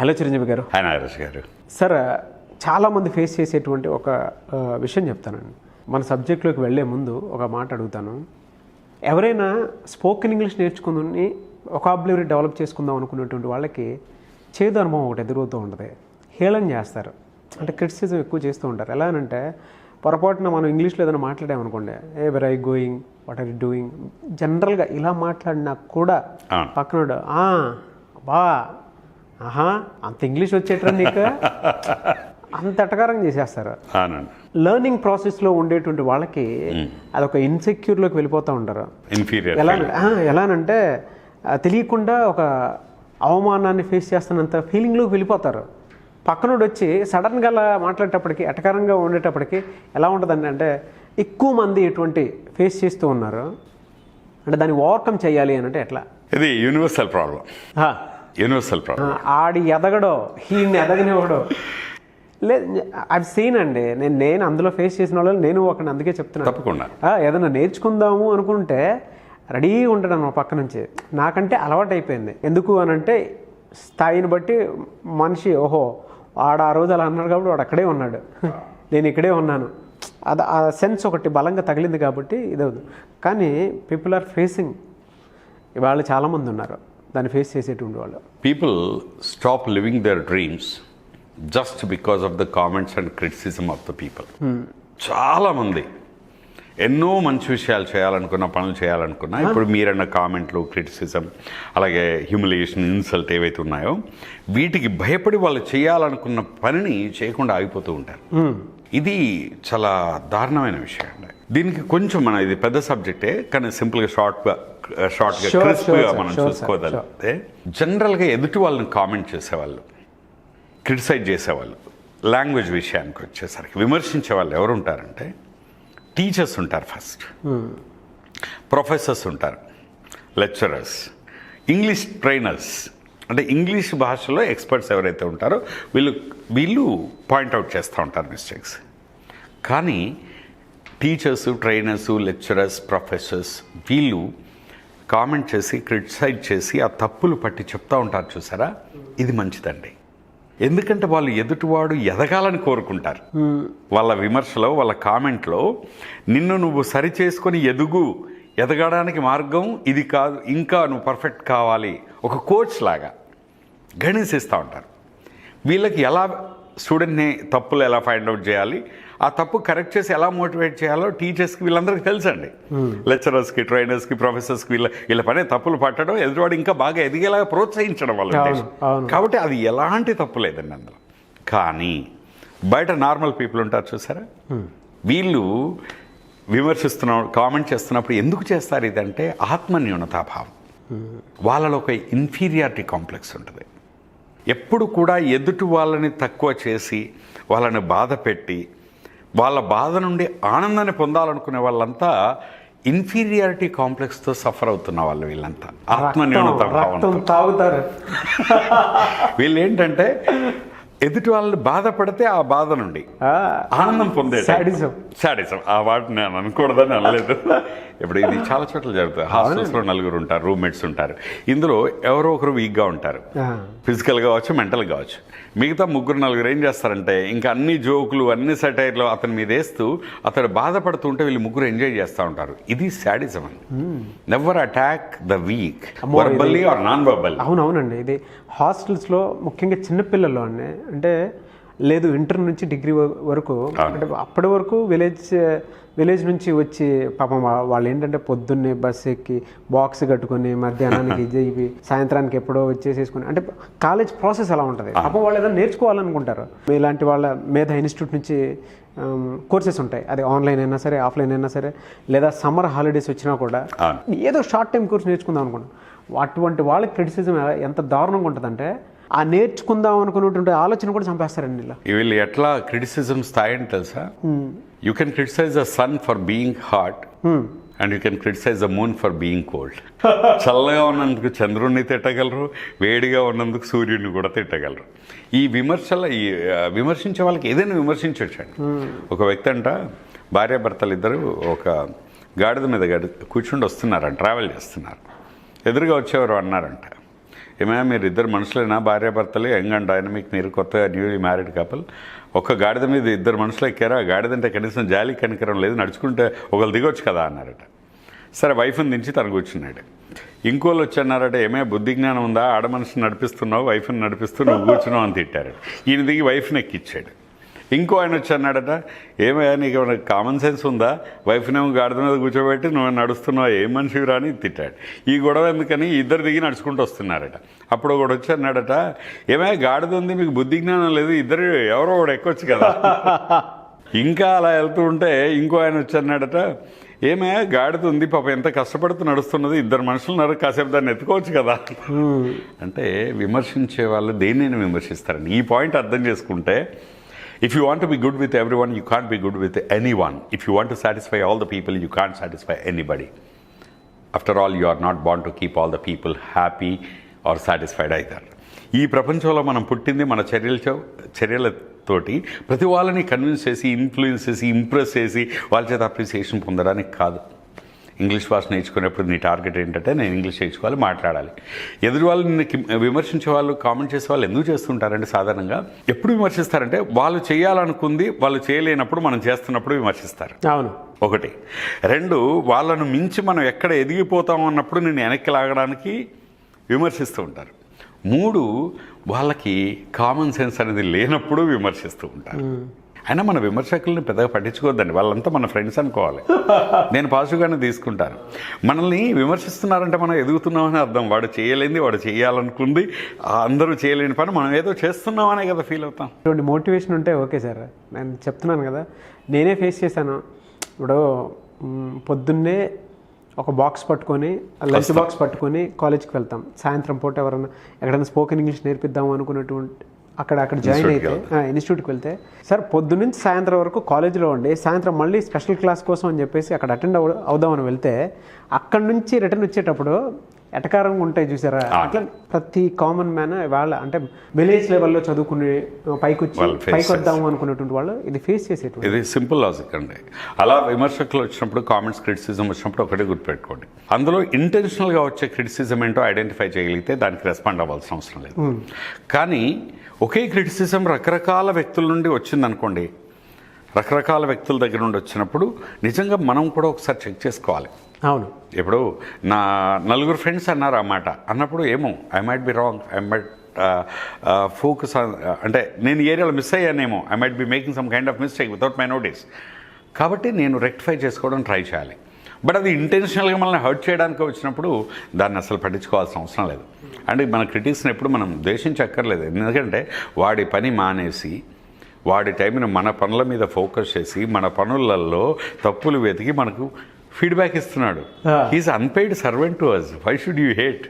Hello Chiranjeevi గారు. Hi Nagaraj గారు. Sir, చాలామంది ఫేస్ చేసేటువంటి ఒక విషయం చెప్తానండి. మన సబ్జెక్ట్లోకి వెళ్ళే ముందు ఒక మాట అడుగుతాను. ఎవరైనా స్పోకెన్ ఇంగ్లీష్ నేర్చుకుని వొకాబులరీ డెవలప్ చేసుకుందాం అనుకునేటువంటి వాళ్ళకి చేదు అనుభవం ఒకటి ఎదురవుతూ ఉంటుంది. హేళన చేస్తారు, అంటే క్రిటిసిజం ఎక్కువ చేస్తూ ఉంటారు. ఎలా అంటే పొరపాటున మనం ఇంగ్లీష్లో ఏదైనా మాట్లాడామనుకోండి, a where I going, what are you doing, జనరల్గా ఇలా మాట్లాడినా కూడా పక్కనోడు బా ఆహా అంత ఇంగ్లీష్ వచ్చేట్రా నీకు అంత ఎటకారంగా చేసేస్తారు. లెర్నింగ్ ప్రాసెస్లో ఉండేటువంటి వాళ్ళకి అదొక ఇన్సెక్యూర్లోకి వెళ్ళిపోతూ ఉంటారు. ఎలానంటే తెలియకుండా ఒక అవమానాన్ని ఫేస్ చేస్తున్నంత ఫీలింగ్లోకి వెళ్ళిపోతారు. పక్కనోడు వచ్చి సడన్గా అలా మాట్లాడేటప్పటికి, ఎటకారంగా ఉండేటప్పటికి ఎలా ఉంటుందండి అంటే ఎక్కువ మంది ఇటువంటి ఫేస్ చేస్తూ ఉన్నారు. అంటే దాన్ని ఓవర్కమ్ చేయాలి అని అంటే ఎట్లా? ఇది యూనివర్సల్ ప్రాబ్లం. ఆడి ఎదగడో ఈయన్ని ఎదగనివ్వడో లేదు. అది సీన్ అండి. నేను అందులో ఫేస్ చేసిన వాళ్ళు నేను ఒకటి, అందుకే చెప్తున్నాను. తప్పకుండా ఏదైనా నేర్చుకుందాము అనుకుంటే రెడీగా ఉంటాడు అన్న పక్క నుంచి. నాకంటే అలవాటు అయిపోయింది. ఎందుకు అని అంటే స్థాయిని బట్టి మనిషి, ఓహో వాడు ఆ రోజు అలా అన్నాడు కాబట్టి వాడు అక్కడే ఉన్నాడు, నేను ఇక్కడే ఉన్నాను, అది ఆ సెన్స్ ఒకటి బలంగా తగిలింది కాబట్టి ఇదవుతుంది. కానీ పీపుల్ ఆర్ ఫేసింగ్, ఇవాళ చాలామంది ఉన్నారు దాన్ని ఫేస్ చేసేటువంటి వాళ్ళు. People stop living there dreams just because of the comments and criticism of the people. చాలామంది ఎన్నో మంచి విషయాలు చేయాలనుకున్న, పనులు చేయాలనుకున్నా, ఇప్పుడు మీరన్న కామెంట్లు, క్రిటిసిజం, అలాగే హ్యూమిలియేషన్, ఇన్సల్ట్ ఏవైతే ఉన్నాయో వీటికి భయపడి వాళ్ళు చేయాలనుకున్న పనిని చేయకుండా ఆగిపోతూ ఉంటారు. ఇది చాలా దారుణమైన విషయం అండి. దీనికి కొంచెం మన ఇది పెద్ద సబ్జెక్టే, కానీ సింపుల్గా షార్ట్గా క్రిస్ప్గా మనం చూసుకోగలిగితే, జనరల్గా ఎదుటి వాళ్ళని కామెంట్ చేసేవాళ్ళు, క్రిటిసైజ్ చేసేవాళ్ళు, లాంగ్వేజ్ విషయానికి వచ్చేసరికి విమర్శించే వాళ్ళు ఎవరు ఉంటారంటే టీచర్స్ ఉంటారు, ఫస్ట్ ప్రొఫెసర్స్ ఉంటారు, లెక్చరర్స్, ఇంగ్లీష్ ట్రైనర్స్, అంటే ఇంగ్లీష్ భాషలో ఎక్స్పర్ట్స్ ఎవరైతే ఉంటారో వీళ్ళు పాయింట్అవుట్ చేస్తూ ఉంటారు మిస్టేక్స్. కానీ టీచర్స్, ట్రైనర్స్, లెక్చరర్స్, ప్రొఫెసర్స్ వీళ్ళు కామెంట్ చేసి, క్రిటిసైజ్ చేసి ఆ తప్పులు పట్టి చెప్తూ ఉంటారు. చూసారా, ఇది మంచిదండి. ఎందుకంటే వాళ్ళు ఎదుటివాడు ఎదగాలని కోరుకుంటారు. వాళ్ళ విమర్శలో, వాళ్ళ కామెంట్లో నిన్ను నువ్వు సరి చేసుకొని ఎదగడానికి మార్గం ఇది కాదు, ఇంకా నువ్వు పర్ఫెక్ట్ కావాలి, ఒక కోచ్ లాగా గైడెన్స్ ఇస్తూ ఉంటారు. వీళ్ళకి ఎలా స్టూడెంట్ని తప్పులు ఎలా ఫైండ్ అవుట్ చేయాలి, ఆ తప్పు కరెక్ట్ చేసి ఎలా మోటివేట్ చేయాలో టీచర్స్కి వీళ్ళందరికీ తెలుసండి. లెక్చరర్స్కి, ట్రైనర్స్కి, ప్రొఫెసర్స్కి వీళ్ళ పనే తప్పులు పట్టడం, ఎదుటివాడు ఇంకా బాగా ఎదిగేలాగా ప్రోత్సహించడం వాళ్ళ ఉద్దేశం. కాబట్టి అది ఎలాంటి తప్పు లేదండి అందులో. కానీ బయట నార్మల్ పీపుల్ ఉంటారు చూసారా, వీళ్ళు కామెంట్ చేస్తున్నప్పుడు ఎందుకు చేస్తారు ఇదంటే ఆత్మన్యూనతాభావం. వాళ్ళలో ఒక ఇన్ఫీరియారిటీ కాంప్లెక్స్ ఉంటుంది. ఎప్పుడు కూడా ఎదుటి వాళ్ళని తక్కువ చేసి, వాళ్ళని బాధ పెట్టి, వాళ్ళ బాధ నుండి ఆనందాన్ని పొందాలనుకునే వాళ్ళంతా ఇన్ఫీరియారిటీ కాంప్లెక్స్తో సఫర్ అవుతున్న వాళ్ళు. వీళ్ళంతా ఆత్మన్యూనత భావంతో తాగుతారు. వీళ్ళు ఏంటంటే ఎదుటి వాళ్ళని బాధపడితే ఆ బాధ నుండి ఆనందం పొందే సాడిజం. ఆ వాటిని నేను అనకూడదని అనలేదు. ఇప్పుడు ఇది చాలా చోట్ల జరుగుతుంది. హాస్టల్స్లో నలుగురు ఉంటారు, రూమ్మేట్స్ ఉంటారు. ఇందులో ఎవరో ఒకరు వీక్గా ఉంటారు, ఫిజికల్ కావచ్చు, మెంటల్ కావచ్చు. మిగతా ముగ్గురు నలుగురు ఏం చేస్తారంటే ఇంకా అన్ని జోకులు, అన్ని సెటైర్లు అతని మీద వేస్తూ అతడు బాధపడుతూ ఉంటే వీళ్ళు ముగ్గురు ఎంజాయ్ చేస్తూ ఉంటారు. ఇది సాడిజం అండి. Never attack the weak, verbally or non verbal. అవునవునండి. ఇది హాస్టల్స్లో ముఖ్యంగా చిన్నపిల్లల్లో అండి, అంటే లేదు ఇంటర్ నుంచి డిగ్రీ వరకు, అంటే అప్పటి వరకు విలేజ్ నుంచి వచ్చి పాపం వాళ్ళు ఏంటంటే పొద్దున్నే బస్సు ఎక్కి బాక్స్ కట్టుకొని మధ్యాహ్నానికి ఇవి సాయంత్రానికి ఎప్పుడో వచ్చేసేసుకుని, అంటే కాలేజ్ ప్రాసెస్ అలా ఉంటుంది. పాపం వాళ్ళు ఏదైనా నేర్చుకోవాలనుకుంటారు. ఇలాంటి వాళ్ళ మీద ఇన్స్టిట్యూట్ నుంచి కోర్సెస్ ఉంటాయి, అది ఆన్లైన్ అయినా సరే, ఆఫ్లైన్ అయినా సరే, లేదా సమ్మర్ హాలిడేస్ వచ్చినా కూడా ఏదో షార్ట్ టైం కోర్స్ నేర్చుకుందాం అనుకుంటాం. అటువంటి వాళ్ళకి క్రిటిసిజం ఎంత దారుణంగా ఉంటుందంటే ఆ నేర్చుకుందాం అనుకున్నటువంటి ఆలోచన కూడా చంపేస్తారండి వీళ్ళు. ఎట్లా క్రిటిసిజం స్థాయి అని తెలుసా? You can criticise the sun for being hot and you can criticise the moon for being cold. చల్లగా ఉన్నందుకు చంద్రుడిని తిట్టగలరు, వేడిగా ఉన్నందుకు సూర్యుడిని కూడా తిట్టగలరు. ఈ విమర్శించే వాళ్ళకి ఏదైనా విమర్శించవచ్చండి. ఒక వ్యక్తి అంట, భార్యాభర్తలు ఇద్దరు ఒక గాడిద మీద కూర్చుండి వస్తున్నారంట, ట్రావెల్ చేస్తున్నారు. ఎదురుగా వచ్చేవారు అన్నారంట, ఏమైనా మీరు ఇద్దరు మనుషులైనా భార్యాభర్తలు యంగ్ అండ్ డైనమిక్, మీరు కొత్తగా న్యూలీ మ్యారీడ్ కపుల్, ఒక గాడిద మీద ఇద్దరు మనుషులు ఎక్కారు, ఆ గాడిదంటే కనీసం జాలి కనికరం లేదు, నడుచుకుంటే ఒకళ్ళు దిగొచ్చు కదా అన్నారట. సరే వైఫ్ని దించి తను కూర్చున్నాడు. ఇంకోళ్ళు వచ్చి అన్నారట, ఏమైనా బుద్ధి జ్ఞానం ఉందా, ఆడ మనిషిని నడిపిస్తున్నావు, వైఫ్ని నడిపిస్తూ నువ్వు కూర్చున్నావు అని తిట్టారట. ఈయన దిగి వైఫ్ని ఎక్కిచ్చాడు. ఇంకో ఆయన వచ్చి అన్నాడట, ఏమయ్యా నీకు ఏమైనా కామన్ సెన్స్ ఉందా, వైఫ్నేమో గాడిద మీద కూర్చోబెట్టి నువ్వు నడుస్తున్నావు, ఏం మనిషివిరా అని తిట్టాడు. ఈ గొడవ ఎందుకని ఇద్దరు దిగి నడుచుకుంటూ వస్తున్నారట. అప్పుడు ఒకడు వచ్చి అన్నాడట, ఏమయ్యా గాడిద ఉంది, మీకు బుద్ధి జ్ఞానం లేదు, ఇద్దరు ఎవరో ఒకడు ఎక్కొచ్చు కదా. ఇంకా అలా వెళ్తూ ఉంటే ఇంకో ఆయన వచ్చి అన్నాడట, ఏమయ్యా గాడిద ఉంది, పాప ఎంత కష్టపడుతూ నడుస్తున్నది, ఇద్దరు మనుషులున్నారు, కాసేపు దాన్ని ఎత్తుకోవచ్చు కదా. అంటే విమర్శించే వాళ్ళు దేన్నైనా విమర్శిస్తారండి. ఈ పాయింట్ అర్థం చేసుకుంటే, if you want to be good with everyone, you can't be good with anyone. If you want to satisfy all the people, you can't satisfy anybody. After all, you are not born to keep all the people happy or satisfied either. ఈ ప్రపంచంలో మనం పుట్టింది మన చర్యలతోటి ప్రతి వాళ్ళని convince చేసి, influence చేసి, impress చేసి వాళ్ళ చేత అప్రిసియేషన్ పొందడానికి కాదు. ఇంగ్లీష్ భాష నేర్చుకునేప్పుడు నీ టార్గెట్ ఏంటంటే నేను ఇంగ్లీష్ నేర్చుకోవాలి, మాట్లాడాలి. ఎదురు వాళ్ళు నిన్ను విమర్శించే వాళ్ళు, కామెంట్ చేసే వాళ్ళు ఎందుకు చేస్తుంటారంటే సాధారణంగా ఎప్పుడు విమర్శిస్తారంటే వాళ్ళు చేయాలనుకుంది వాళ్ళు చేయలేనప్పుడు, మనం చేస్తున్నప్పుడు విమర్శిస్తారు. అవును, ఒకటి. రెండు, వాళ్ళను మించి మనం ఎక్కడ ఎదిగిపోతాం అన్నప్పుడు నేను వెనక్కి లాగడానికి విమర్శిస్తూ ఉంటారు. మూడు, వాళ్ళకి కామన్ సెన్స్ అనేది లేనప్పుడు విమర్శిస్తూ ఉంటారు. అయినా మన విమర్శకుల్ని పెద్దగా పట్టించుకోవద్దండి, వాళ్ళంతా మన ఫ్రెండ్స్ అనుకోవాలి. నేను పాజిటివ్గానే తీసుకుంటాను. మనల్ని విమర్శిస్తున్నారంటే మనం ఎదుగుతున్నామని అర్థం. వాడు చేయలేంది, వాడు చేయాలనుకుంది, అందరూ చేయలేని పని మనం ఏదో చేస్తున్నామనే కదా ఫీల్ అవుతాం. ఇటువంటి మోటివేషన్ ఉంటే ఓకే సార్. నేను చెప్తున్నాను కదా, నేనే ఫేస్ చేశాను. ఇప్పుడు పొద్దున్నే ఒక బాక్స్ పట్టుకొని, లంచ్ బాక్స్ పట్టుకొని కాలేజ్కి వెళ్తాం. సాయంత్రం పూట ఎవరైనా ఎక్కడైనా స్పోకెన్ ఇంగ్లీష్ నేర్పిద్దాం అనుకున్నటువంటి అక్కడ జాయిన్ అయితే ఇన్స్టిట్యూట్కి వెళ్తే, సార్ పొద్దున్నుంచి సాయంత్రం వరకు కాలేజీలో ఉండి సాయంత్రం మళ్ళీ స్పెషల్ క్లాస్ కోసం అని చెప్పేసి అక్కడ అటెండ్ అవుదామని వెళ్తే, అక్కడ నుంచి రిటర్న్ వచ్చేటప్పుడు ఎటకారంగా ఉంటాయి చూసారా. అట్లా ప్రతి కామన్ మ్యాన్ వాళ్ళ అంటే విలేజ్ లెవెల్లో చదువుకుని పైకి వద్దాము అనుకునేటువంటి వాళ్ళు ఇది ఫేస్ చేసేటువంటి. ఇది సింపుల్ లాజిక్ అండి. అలా విమర్శకులు వచ్చినప్పుడు, కామెంట్స్, క్రిటిసిజం వచ్చినప్పుడు ఒకటే గుర్తుపెట్టుకోండి, అందులో ఇంటెన్షనల్గా వచ్చే క్రిటిసిజం ఏంటో ఐడెంటిఫై చేయగలిగితే దానికి రెస్పాండ్ అవ్వాల్సిన అవసరం లేదు. కానీ ఒకే క్రిటిసిజం రకరకాల వ్యక్తుల నుండి వచ్చిందనుకోండి, రకరకాల వ్యక్తుల దగ్గర నుండి వచ్చినప్పుడు నిజంగా మనం కూడా ఒకసారి చెక్ చేసుకోవాలి. అవును, ఇప్పుడు నా నలుగురు ఫ్రెండ్స్ అన్నారు అన్నమాట, అన్నప్పుడు ఏమో I might be wrong, I might focus అంటే నేను ఏరియాలో మిస్ అయ్యానేమో, I might be making some kind of mistake without my notice. కాబట్టి నేను రెక్టిఫై చేసుకోవడం ట్రై చేయాలి. బట్ అది ఇంటెన్షనల్గా మనల్ని హర్ట్ చేయడానికి వచ్చినప్పుడు దాన్ని అసలు పట్టించుకోవాల్సిన అవసరం లేదు. అంటే మన క్రిటిక్స్ని ఎప్పుడు మనం ద్వేషించక్కర్లేదు. ఎందుకంటే వాడి పని మానేసి, వాడి టైంని మన పనుల మీద ఫోకస్ చేసి, మన పనులలో తప్పులు వెతికి మనకు ఫీడ్బ్యాక్ ఇస్తున్నాడు. He's unpaid servant to us. Why should you hate?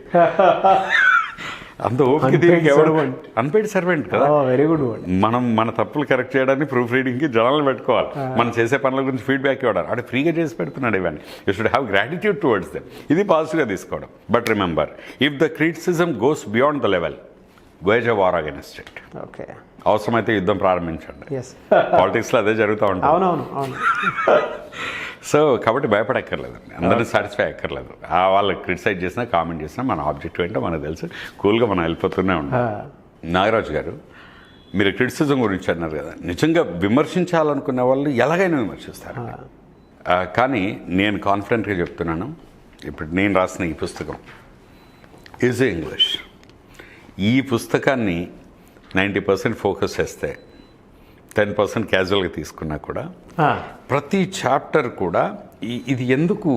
అంత ఓపిక దీనికి ఎవరు? అన్పెయిడ్ సర్వెంట్ కదా. Very good word. మనం మన తప్పులు కరెక్ట్ చేయడానికి ప్రూఫ్ రీడింగ్కి జనాలను పెట్టుకోవాలి. మనం చేసే పనుల గురించి ఫీడ్బ్యాక్ ఇవ్వడం, అంటే ఫ్రీగా చేసి పెడుతున్నాడు ఇవన్నీ. You should have gratitude towards them. ఇది పాజిటివ్గా తీసుకోవడం. But remember, if the criticism goes beyond the level, wage a war against it. Okay, అవసరమైతే యుద్ధం ప్రారంభించండి. పాలిటిక్స్లో అదే జరుగుతూ ఉంటుంది. అవునవును. సో కాబట్టి భయపడక్కర్లేదండి, అందరినీ సాటిస్ఫై అక్కర్లేదు. వాళ్ళు క్రిటిసైజ్ చేసినా, కామెంట్ చేసినా మన ఆబ్జెక్టివ్ ఏంటో మనకు తెలుసు. కూల్గా మనం వెళ్ళిపోతూనే ఉంటాం. నాగరాజు గారు, మీరు క్రిటిసిజం గురించి అన్నారు కదా, నిజంగా విమర్శించాలనుకునే వాళ్ళు ఎలాగైనా విమర్శిస్తారు. కానీ నేను కాన్ఫిడెంట్గా చెప్తున్నాను, ఇప్పుడు నేను రాసిన ఈ పుస్తకం ఈజీ ఇంగ్లీష్, ఈ పుస్తకాన్ని 90% ఫోకస్ చేస్తే 10% క్యాజువల్గా తీసుకున్నా కూడా ప్రతి చాప్టర్ కూడా ఇది ఎందుకు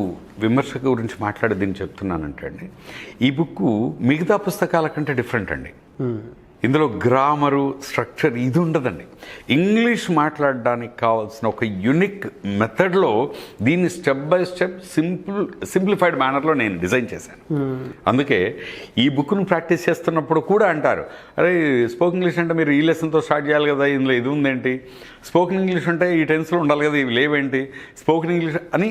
విమర్శక గురించి మాట్లాడేదని చెప్తున్నానంటే అండి, ఈ బుక్ మిగతా పుస్తకాల కంటే డిఫరెంట్ అండి. ఇందులో గ్రామరు, స్ట్రక్చర్ ఇది ఉండదండి. ఇంగ్లీష్ మాట్లాడడానికి కావాల్సిన ఒక యూనిక్ మెథడ్లో దీన్ని స్టెప్ బై స్టెప్ సింప్లిఫైడ్ మేనర్లో నేను డిజైన్ చేశాను. అందుకే ఈ బుక్ను ప్రాక్టీస్ చేస్తున్నప్పుడు కూడా అంటారు, అరే స్పోకెన్ ఇంగ్లీష్ అంటే మీరు ఈ లెసన్తో స్టార్ట్ చేయాలి కదా, ఇందులో ఇది ఉందేంటి, స్పోకెన్ ఇంగ్లీష్ అంటే ఈ టెన్స్లో ఉండాలి కదా, ఇవి లేవేంటి, స్పోకెన్ ఇంగ్లీష్ అని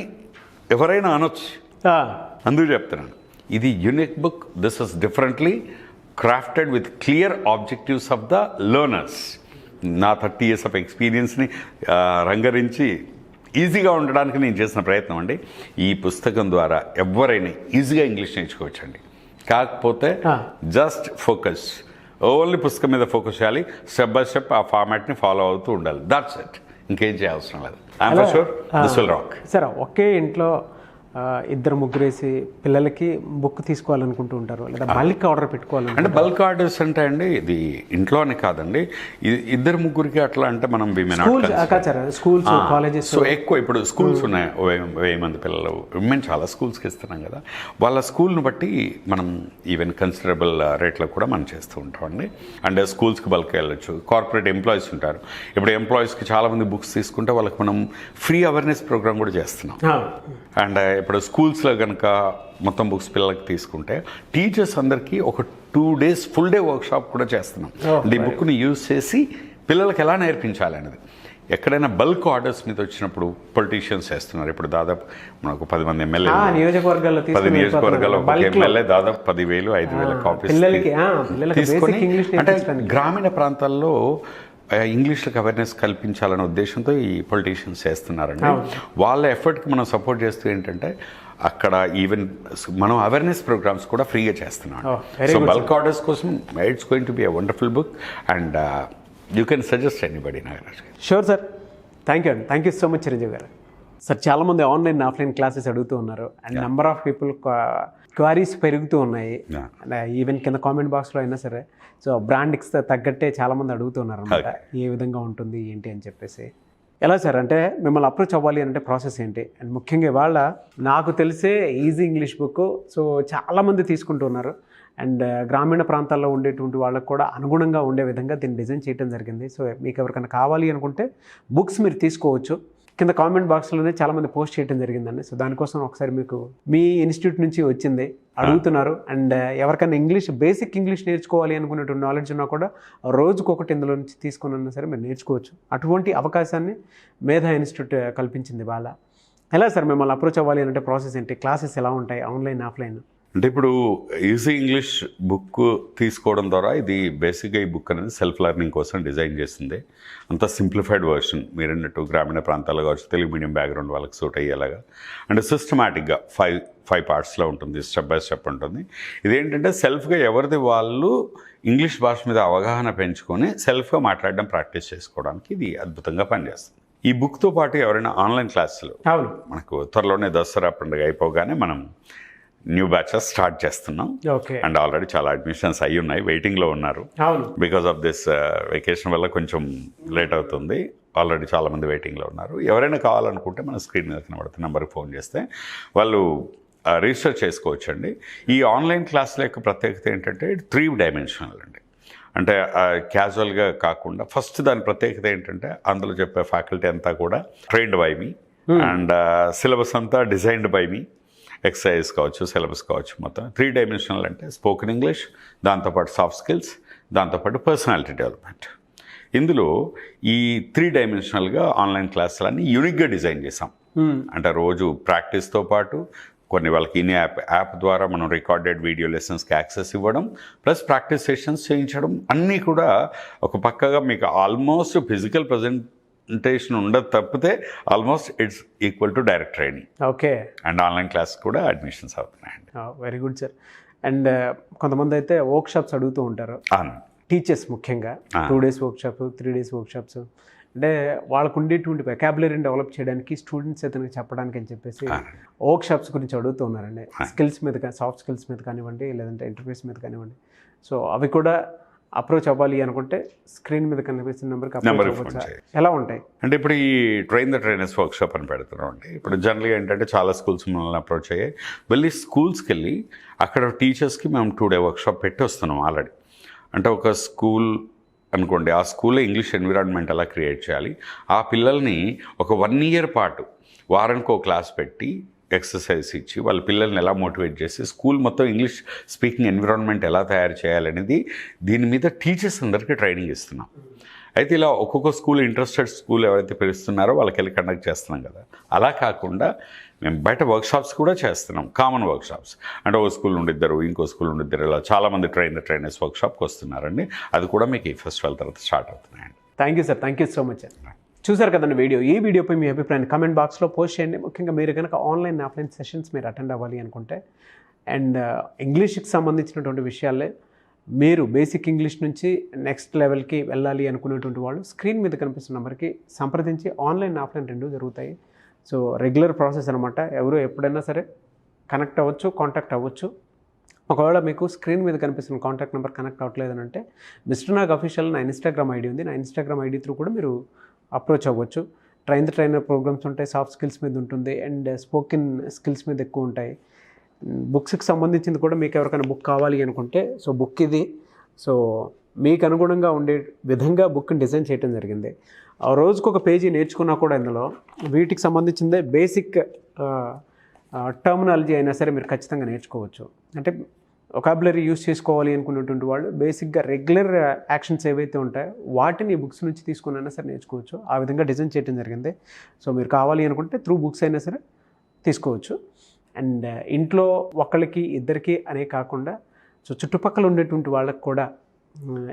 ఎవరైనా అనొచ్చు. అందుకు చెప్తున్నాను, ఇది unique book. This is differently crafted with clear objectives of the learners. నా 30 years of ఎక్స్పీరియన్స్ని రంగరించి ఈజీగా ఉండడానికి నేను చేసిన ప్రయత్నం అండి. ఈ పుస్తకం ద్వారా ఎవరైనా ఈజీగా ఇంగ్లీష్ నేర్చుకోవచ్చండి. కాకపోతే జస్ట్ ఫోకస్, ఓన్లీ పుస్తకం మీద ఫోకస్ చేయాలి, స్టెప్ బై స్టెప్ ఆ ఫార్మాట్ని ఫాలో అవుతూ ఉండాలి. దట్స్ ఇట్, ఇంకేం చేయాల్సిన లేదు. I'm for sure this will rock. Sir ఒకే ఇంట్లో ఇద్దరు ముగ్గురేసి పిల్లలకి బుక్ తీసుకోవాలనుకుంటూ ఉంటారు, లేదా బల్క్ ఆర్డర్ పెట్టుకోవాలి అంటే బల్క్ ఆర్డర్స్ అంటే అండి ఇది ఇంట్లోనే కాదండి, ఇద్దరు ముగ్గురికి అట్లా అంటే మనం స్కూల్స్ కాలేజెస్. సో ఎక్కువ ఇప్పుడు స్కూల్స్ ఉన్నాయి 1000 మంది పిల్లలు, మేము చాలా స్కూల్స్కి ఇస్తున్నాం కదా, వాళ్ళ స్కూల్ను బట్టి మనం ఈవెన్ కన్సిడరబుల్ రేట్లో కూడా మనం చేస్తూ ఉంటామండి. అండ్ స్కూల్స్కి బల్క్ వెళ్ళొచ్చు. కార్పొరేట్ ఎంప్లాయీస్ ఉంటారు, ఇప్పుడు ఎంప్లాయీస్కి చాలామంది బుక్స్ తీసుకుంటే వాళ్ళకి మనం ఫ్రీ అవేర్నెస్ ప్రోగ్రామ్ కూడా చేస్తున్నాం. అండ్ ఇప్పుడు స్కూల్స్లో కనుక మొత్తం బుక్స్ పిల్లలకి తీసుకుంటే టీచర్స్ అందరికీ ఒక 2 days ఫుల్ డే వర్క్షాప్ కూడా చేస్తున్నాం. ఈ బుక్ని యూజ్ చేసి పిల్లలకి ఎలా నేర్పించాలి అనేది. ఎక్కడైనా బల్క్ ఆర్డర్స్ మీద వచ్చినప్పుడు పొలిటీషియన్స్ చేస్తున్నారు. ఇప్పుడు దాదాపు మనకు 10 మంది ఎమ్మెల్యే, 10 నియోజకవర్గాల్లో ఒక ఎమ్మెల్యే దాదాపు 10,000 5,000 కాపీస్ తీసుకొని, అంటే గ్రామీణ ప్రాంతాల్లో ఇంగ్లీష్లకు అవేర్నెస్ కల్పించాలనే ఉద్దేశంతో ఈ పొలిటీషియన్స్ చేస్తున్నారండి. వాళ్ళ ఎఫర్ట్కి మనం సపోర్ట్ చేస్తూ ఏంటంటే అక్కడ ఈవెన్ మనం అవేర్నెస్ ప్రోగ్రామ్స్ కూడా ఫ్రీగా చేస్తున్నాం. సో బల్క్ ఆర్డర్స్ కోసం it's going to be a wonderful book and you can suggest anybody. Nagaraj గారు. షూర్ సార్, థ్యాంక్ యూ అండి. Thank you so much Chiranjeevi గారు. సార్ చాలామంది ఆన్లైన్ ఆఫ్లైన్ క్లాసెస్ అడుగుతూ ఉన్నారు, and number of people queries పెరుగుతూ ఉన్నాయి. Even కింద కామెంట్ బాక్స్లో అయినా సరే, సో బ్రాండ్కి తగ్గట్టే చాలామంది అడుగుతున్నారు అనమాట, ఏ విధంగా ఉంటుంది ఏంటి అని చెప్పేసి. ఎలా సార్ అంటే మిమ్మల్ని అప్రోచ్ అవ్వాలి అంటే ప్రాసెస్ ఏంటి? అండ్ ముఖ్యంగా ఇవాళ నాకు తెలిసే ఈజీ ఇంగ్లీష్ బుక్ సో చాలామంది తీసుకుంటున్నారు, అండ్ గ్రామీణ ప్రాంతాల్లో ఉండేటువంటి వాళ్ళకు కూడా అనుగుణంగా ఉండే విధంగా దీన్ని డిజైన్ చేయడం జరిగింది. సో మీకు ఎవరికైనా కావాలి అనుకుంటే బుక్స్ మీరు తీసుకోవచ్చు. కింద కామెంట్ బాక్స్లోనే చాలామంది పోస్ట్ చేయడం జరిగిందండి. సో దానికోసం ఒకసారి మీకు మీ ఇన్స్టిట్యూట్ నుంచి వచ్చింది అడుగుతున్నారు, అండ్ ఎవరికైనా బేసిక్ ఇంగ్లీష్ నేర్చుకోవాలి అనుకునేటువంటి నాలెడ్జ్ ఉన్నా కూడా రోజుకొకటి ఇందులో నుంచి తీసుకున్నా సరే మీరు నేర్చుకోవచ్చు. అటువంటి అవకాశాన్ని మేధా ఇన్స్టిట్యూట్ కల్పించింది వాళ్ళ. ఎలా సార్ మిమ్మల్ని అప్రోచ్ అవ్వాలి అంటే ప్రాసెస్ ఏంటి? క్లాసెస్ ఎలా ఉంటాయి, ఆన్లైన్ ఆఫ్లైన్? అంటే ఇప్పుడు ఈజీ ఇంగ్లీష్ బుక్ తీసుకోవడం ద్వారా ఇది బేసిక్గా ఈ బుక్ అనేది సెల్ఫ్ లెర్నింగ్ కోసం డిజైన్ చేసింది. అంత సింప్లిఫైడ్ వర్షన్ మీరు అన్నట్టు గ్రామీణ ప్రాంతాల్లో కావచ్చు, తెలుగు మీడియం బ్యాక్గ్రౌండ్ వాళ్ళకి సూట్ అయ్యేలాగా అండ్ సిస్టమాటిక్గా 5 పార్ట్స్లో ఉంటుంది, స్టెప్ బై స్టెప్ ఉంటుంది. ఇదేంటంటే సెల్ఫ్గా ఎవరిది వాళ్ళు ఇంగ్లీష్ భాష మీద అవగాహన పెంచుకొని సెల్ఫ్గా మాట్లాడడం ప్రాక్టీస్ చేసుకోవడానికి ఇది అద్భుతంగా పనిచేస్తుంది. ఈ బుక్తో పాటు ఎవరైనా ఆన్లైన్ క్లాసులు మనకు త్వరలోనే దసరా పండుగ అయిపోగానే మనం న్యూ బ్యాచెస్ స్టార్ట్ చేస్తున్నాం. అండ్ ఆల్రెడీ చాలా అడ్మిషన్స్ అయ్యి ఉన్నాయి, వెయిటింగ్లో ఉన్నారు. బికాస్ ఆఫ్ దిస్ వెకేషన్ వల్ల కొంచెం లేట్ అవుతుంది. ఆల్రెడీ చాలామంది వెయిటింగ్లో ఉన్నారు. ఎవరైనా కావాలనుకుంటే మన స్క్రీన్ మీద కనబడుతున్న నెంబర్కి ఫోన్ చేస్తే వాళ్ళు రిజిస్టర్ చేసుకోవచ్చు అండి. ఈ ఆన్లైన్ క్లాసుల యొక్క ప్రత్యేకత ఏంటంటే 3 dimensional అండి. అంటే క్యాజువల్గా కాకుండా ఫస్ట్ దాని ప్రత్యేకత ఏంటంటే అందులో చెప్పే ఫ్యాకల్టీ అంతా కూడా trained by me and syllabus అంతా డిజైన్డ్ బై మీ. ఎక్సర్సైజ్ కావచ్చు, సిలబస్ కావచ్చు, మొత్తం 3 dimensional అంటే స్పోకెన్ ఇంగ్లీష్, దాంతోపాటు సాఫ్ట్ స్కిల్స్, దాంతోపాటు పర్సనాలిటీ డెవలప్మెంట్. ఇందులో ఈ 3 dimensionalగా ఆన్లైన్ క్లాసులన్నీ యూనిక్గా డిజైన్ చేసాం. అంటే రోజు ప్రాక్టీస్తో పాటు కొన్ని వాళ్ళకి ఇన్ యాప్ ద్వారా మనం రికార్డెడ్ వీడియో లెసన్స్కి యాక్సెస్ ఇవ్వడం, ప్లస్ ప్రాక్టీస్ సెషన్స్ చేయించడం, అన్నీ కూడా ఒక పక్కగా మీకు ఆల్మోస్ట్ ఫిజికల్ ప్రజెంటేషన్ ఉండదు తప్పితే almost it's equal to direct training. Okay. And online class కూడా అడ్మిషన్స్ అవుతున్నాయండి. Very good sir. అండ్ కొంతమంది అయితే వర్క్షాప్స్ అడుగుతూ ఉంటారు, టీచర్స్ ముఖ్యంగా 2 days వర్క్షాప్, 3 days వర్క్షాప్స్. అంటే వాళ్ళకు ఉండేటువంటి వెకాబులరీని డెవలప్ చేయడానికి స్టూడెంట్స్ అతనికి చెప్పడానికి అని చెప్పేసి వర్క్షాప్స్ గురించి అడుగుతూ ఉన్నారండి. స్కిల్స్ మీద, సాఫ్ట్ స్కిల్స్ మీద కానివ్వండి, లేదంటే ఇంటర్ఫేస్ మీద కానివ్వండి. సో అవి కూడా అప్రోచ్ అవ్వాలి అనుకుంటే స్క్రీన్ మీద కనిపిస్తున్న నెంబర్కి ఎలా ఉంటాయి అంటే ఇప్పుడు ఈ ట్రైన్ ద ట్రైనర్స్ వర్క్షాప్ అని పెడుతున్నాం అండి. ఇప్పుడు జనరల్గా ఏంటంటే చాలా స్కూల్స్ మనల్ని అప్రోచ్ అయ్యాయి. వెళ్ళి స్కూల్స్కి వెళ్ళి అక్కడ టీచర్స్కి మేము 2 day వర్క్షాప్ పెట్టి వస్తున్నాం ఆల్రెడీ. అంటే ఒక స్కూల్ అనుకోండి, ఆ స్కూల్లో ఇంగ్లీష్ ఎన్విరాన్మెంట్ ఎలా క్రియేట్ చేయాలి, ఆ పిల్లల్ని ఒక 1 year పాటు వారానికి ఒక క్లాస్ పెట్టి ఎక్సర్సైజ్ ఇచ్చి వాళ్ళ పిల్లల్ని ఎలా మోటివేట్ చేసి స్కూల్ మొత్తం ఇంగ్లీష్ స్పీకింగ్ ఎన్విరాన్మెంట్ ఎలా తయారు చేయాలనేది దీని మీద టీచర్స్ అందరికీ ట్రైనింగ్ ఇస్తున్నాం. అయితే ఇలా ఒక్కొక్క స్కూల్ ఇంట్రెస్టెడ్ స్కూల్ ఎవరైతే పిలుస్తున్నారో వాళ్ళకి వెళ్ళి కండక్ట్ చేస్తున్నాం కదా. అలా కాకుండా మేము బయట వర్క్షాప్స్ కూడా చేస్తున్నాం, కామన్ వర్క్షాప్స్. అంటే ఒక స్కూల్ నుండి 2, ఇంకో స్కూల్ నుండి 2, ఇలా చాలామంది ట్రైనర్స్ వర్క్షాప్కి వస్తున్నారండి. అది కూడా మీకు ఈ ఫెస్టివల్ తర్వాత స్టార్ట్ అవుతున్నాయండి. Thank you sir, thank you so much. చూసారు కదండి వీడియో. ఈ వీడియోపై మీ అభిప్రాయాన్ని కామెంట్ బాక్స్లో పోస్ట్ చేయండి. ముఖ్యంగా మీరు కనుక ఆన్లైన్ ఆఫ్లైన్ సెషన్స్ మీరు అటెండ్ అవ్వాలి అనుకుంటే అండ్ ఇంగ్లీష్కి సంబంధించినటువంటి విషయాలే మీరు బేసిక్ ఇంగ్లీష్ నుంచి నెక్స్ట్ లెవెల్కి వెళ్ళాలి అనుకునేటువంటి వాళ్ళు స్క్రీన్ మీద కనిపిస్తున్న నెంబర్కి సంప్రదించి ఆన్లైన్ ఆఫ్లైన్ రెండు జరుగుతాయి. సో రెగ్యులర్ ప్రాసెస్ అనమాట. ఎవరు ఎప్పుడైనా సరే కనెక్ట్ అవ్వచ్చు, కాంటాక్ట్ అవ్వచ్చు. ఒకవేళ మీకు స్క్రీన్ మీద కనిపిస్తున్న కాంటాక్ట్ నెంబర్ కనెక్ట్ అవ్వట్లేదని అంటే మిస్టర్ నాగ్ అఫీషియల్ నా ఇన్స్టాగ్రామ్ ఐడి ఉంది. నా ఇన్స్టాగ్రామ్ ఐడి త్రూ కూడా మీరు అప్రోచ్ అవ్వచ్చు. ట్రైనర్ ప్రోగ్రామ్స్ ఉంటాయి, సాఫ్ట్ స్కిల్స్ మీద ఉంటుంది అండ్ స్పోకెన్ స్కిల్స్ మీద ఎక్కువ ఉంటాయి. బుక్స్కి సంబంధించింది కూడా మీకు ఎవరికైనా బుక్ కావాలి అనుకుంటే సో బుక్ ఇది. సో మీకు అనుగుణంగా ఉండే విధంగా బుక్ని డిజైన్ చేయడం జరిగింది. ఆ రోజుకు ఒక పేజీ నేర్చుకున్నా కూడా ఇందులో వీటికి సంబంధించిందే బేసిక్ టర్మినాలజీ అయినా సరే మీరు ఖచ్చితంగా నేర్చుకోవచ్చు. అంటే వొకాబులరీ యూస్ చేసుకోవాలి అనుకున్నటువంటి వాళ్ళు బేసిక్గా రెగ్యులర్ యాక్షన్స్ ఏవైతే ఉంటాయో వాటిని బుక్స్ నుంచి తీసుకునైనా సరే నేర్చుకోవచ్చు. ఆ విధంగా డిజైన్ చేయడం జరిగింది. సో మీరు కావాలి అనుకుంటే త్రూ బుక్స్ అయినా సరే తీసుకోవచ్చు. అండ్ ఇంట్లో ఒకళ్ళకి ఇద్దరికి అనే కాకుండా సో చుట్టుపక్కల ఉండేటువంటి వాళ్ళకి కూడా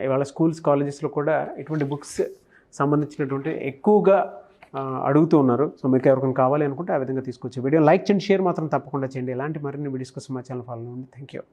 ఇవాళ స్కూల్స్ కాలేజెస్లో కూడా ఇటువంటి బుక్స్ సంబంధించినటువంటి ఎక్కువగా అడుగుతూ ఉన్నారు. సో మీకు ఎవరికైనా కావాలి అనుకుంటే ఆ విధంగా తీసుకోవచ్చు. వీడియో లైక్ చేయండి, షేర్ మాత్రం తప్పకుండా చేయండి. ఇలాంటి మరిన్ని వీడియోస్ కోసం మా ఛానల్ ఫాలో అవ్వండి. Thank you.